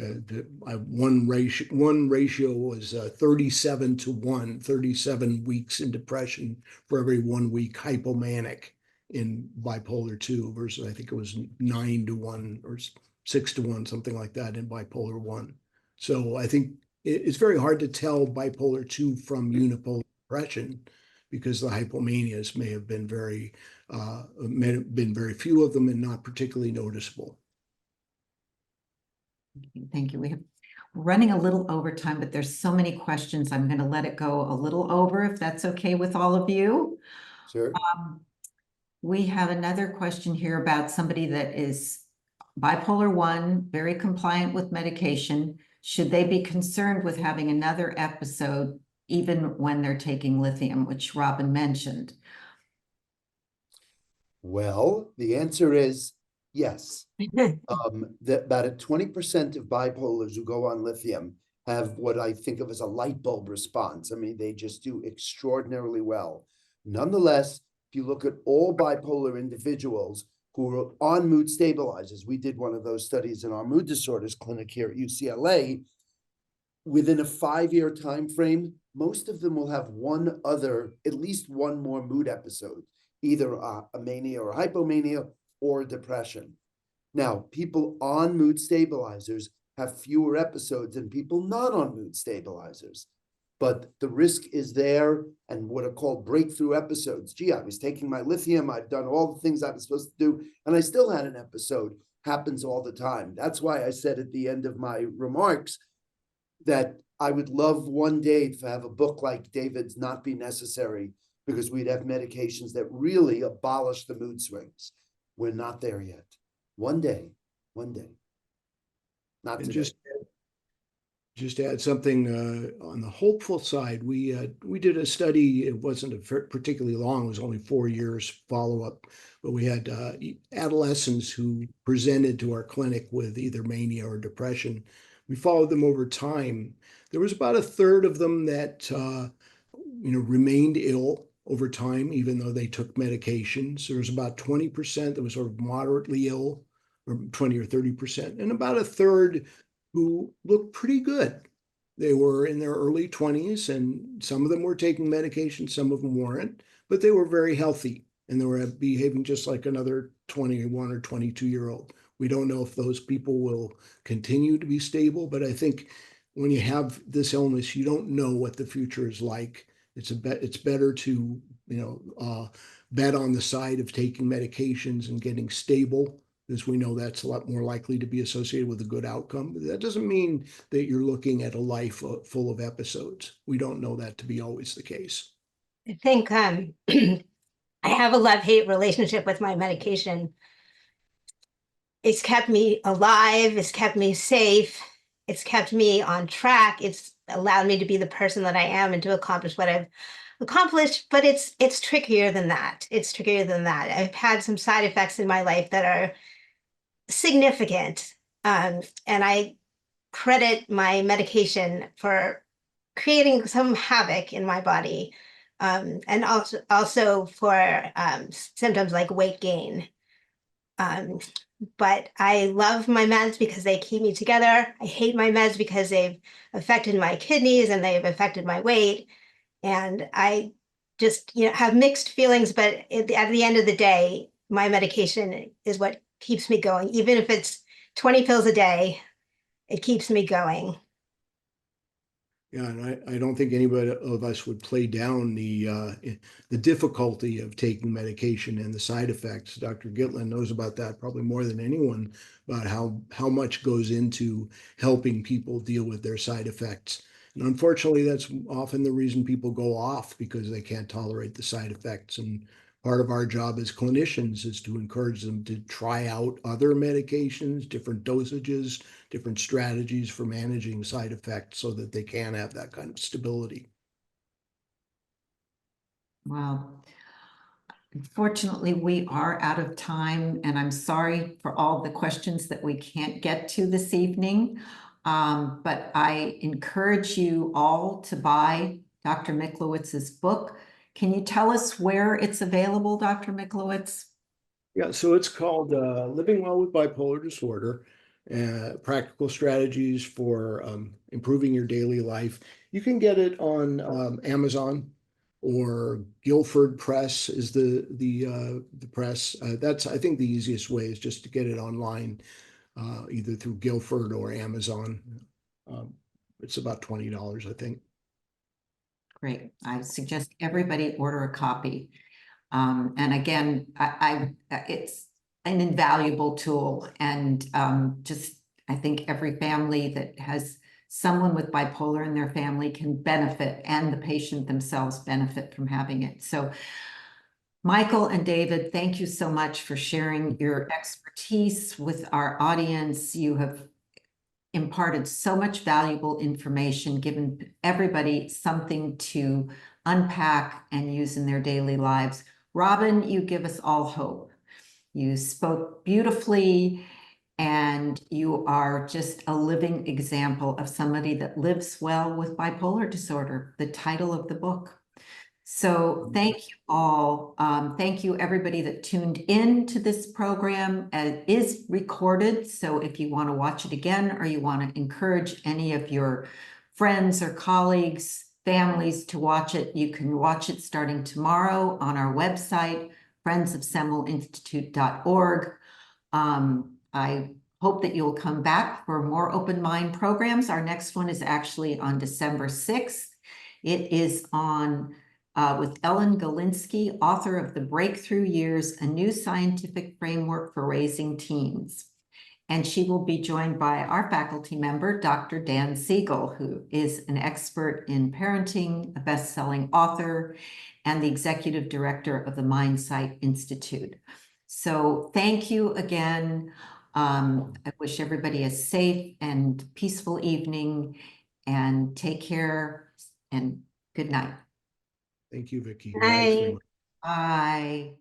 one ratio was 37 to 1, 37 weeks in depression for every 1 week hypomanic in bipolar 2 versus I think it was 9 to 1 or 6 to 1, something like that in bipolar 1. So I think it's very hard to tell bipolar 2 from unipolar depression because the hypomanias may have been very few of them and not particularly noticeable.
Thank you. We're running a little over time, but there's so many questions. I'm going to let it go a little over if that's okay with all of you.
Sure.
We have another question here about somebody that is bipolar 1, very compliant with medication. Should they be concerned with having another episode even when they're taking lithium, which Robin mentioned?
Well, the answer is yes. That about 20% of bipolars who go on lithium have what I think of as a light bulb response. I mean, they just do extraordinarily well. Nonetheless, if you look at all bipolar individuals who are on mood stabilizers, we did one of those studies in our mood disorders clinic here at UCLA, within a 5-year time frame, most of them will have at least one more mood episode, either a mania or hypomania or depression. Now, people on mood stabilizers have fewer episodes than people not on mood stabilizers. but the risk is there, and what are called breakthrough episodes. Gee, I was taking my lithium, I've done all the things I was supposed to do, and I still had an episode. Happens all the time. That's why I said at the end of my remarks that I would love one day to have a book like David's not be necessary, because we'd have medications that really abolish the mood swings. We're not there yet. One day. Not
And
today.
just to add something on the hopeful side, we did a study. It wasn't particularly long; it was only 4 years follow-up. But we had adolescents who presented to our clinic with either mania or depression. We followed them over time. There was about a third of them that remained ill over time, even though they took medications. There was about 20% that was sort of moderately ill, or 20 or 30%, and about a third who looked pretty good. They were in their early 20s, and some of them were taking medication, some of them weren't, but they were very healthy, and they were behaving just like another 21 or 22-year-old. We don't know if those people will continue to be stable, but I think when you have this illness, you don't know what the future is like. It's better to bet on the side of taking medications and getting stable, because we know that's a lot more likely to be associated with a good outcome. But that doesn't mean that you're looking at a life full of episodes. We don't know that to be always the case.
I think I have a love-hate relationship with my medication. It's kept me alive. It's kept me safe. It's kept me on track. It's allowed me to be the person that I am and to accomplish what I've accomplished. But it's trickier than that. It's trickier than that. I've had some side effects in my life that are significant. And I credit my medication for creating some havoc in my body. And also for symptoms like weight gain. But I love my meds because they keep me together. I hate my meds because they've affected my kidneys and they've affected my weight. And I just, have mixed feelings, but at the end of the day, my medication is what keeps me going. Even if it's 20 pills a day, it keeps me going.
Yeah, and I don't think anybody of us would play down the difficulty of taking medication and the side effects. Dr. Gitlin knows about that probably more than anyone, about how much goes into helping people deal with their side effects. And unfortunately, that's often the reason people go off, because they can't tolerate the side effects. And part of our job as clinicians is to encourage them to try out other medications, different dosages, different strategies for managing side effects, so that they can have that kind of stability.
Well, unfortunately, we are out of time, and I'm sorry for all the questions that we can't get to this evening. But I encourage you all to buy Dr. Miklowitz's book. Can you tell us where it's available, Dr. Miklowitz?
Yeah, so it's called Living Well with Bipolar Disorder, Practical Strategies for Improving Your Daily Life. You can get it on Amazon, or Guilford Press is the press. That's, I think, the easiest way is just to get it online, either through Guilford or Amazon. It's about $20, I think.
Great. I suggest everybody order a copy. And again, it's an invaluable tool. And I think every family that has someone with bipolar in their family can benefit, and the patient themselves benefit from having it. So Michael and David, thank you so much for sharing your expertise with our audience. You have imparted so much valuable information, given everybody something to unpack and use in their daily lives. Robin, you give us all hope. You spoke beautifully, and you are just a living example of somebody that lives well with bipolar disorder, the title of the book. So thank you all. Thank you, everybody that tuned in to this program. It is recorded, so if you want to watch it again, or you want to encourage any of your friends or colleagues, families to watch it, you can watch it starting tomorrow on our website, friendsofsemmelinstitute.org. I hope that you'll come back for more Open Mind programs. Our next one is actually on December 6th. It is on with Ellen Galinsky, author of The Breakthrough Years, a new scientific framework for raising teens. And she will be joined by our faculty member, Dr. Dan Siegel, who is an expert in parenting, a best-selling author, and the executive director of the Mindsight Institute. So thank you again. I wish everybody a safe and peaceful evening, and take care, and good night.
Thank you, Vicki.
Bye.
Thanks very much.
Bye.